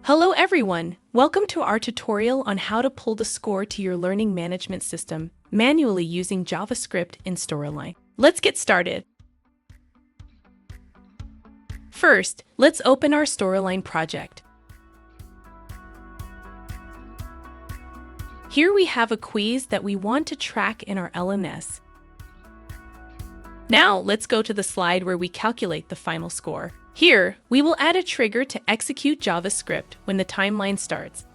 Hello everyone! Welcome to our tutorial on how to pull the score to your learning management system manually using JavaScript in Storyline. Let's get started. First, let's open our Storyline project. Here we have a quiz that we want to track in our LMS. Now, let's go to the slide where we calculate the final score. Here, we will add a trigger to execute JavaScript when the timeline starts.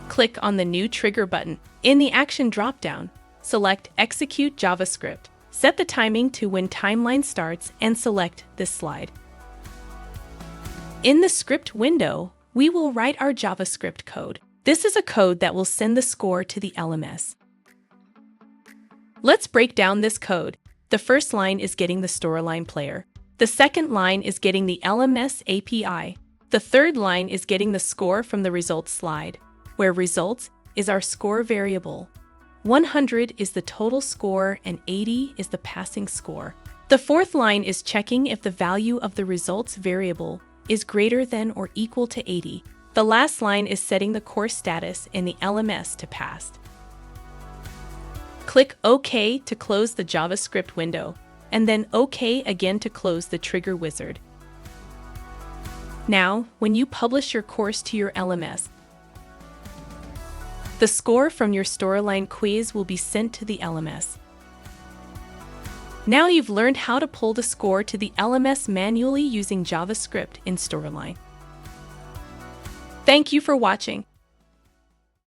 Click on the New Trigger button. In the Action dropdown, select Execute JavaScript. Set the timing to when timeline starts and select this slide. In the script window, we will write our JavaScript code. This is a code that will send the score to the LMS. Let's break down this code. The first line is getting the Storyline player. The second line is getting the LMS API. The third line is getting the score from the results slide, where results is our score variable. 100 is the total score and 80 is the passing score. The fourth line is checking if the value of the results variable is greater than or equal to 80. The last line is setting the course status in the LMS to passed. Click OK to close the JavaScript window, and then OK again to close the trigger wizard. Now, when you publish your course to your LMS, the score from your Storyline quiz will be sent to the LMS. Now you've learned how to pull the score to the LMS manually using JavaScript in Storyline. Thank you for watching.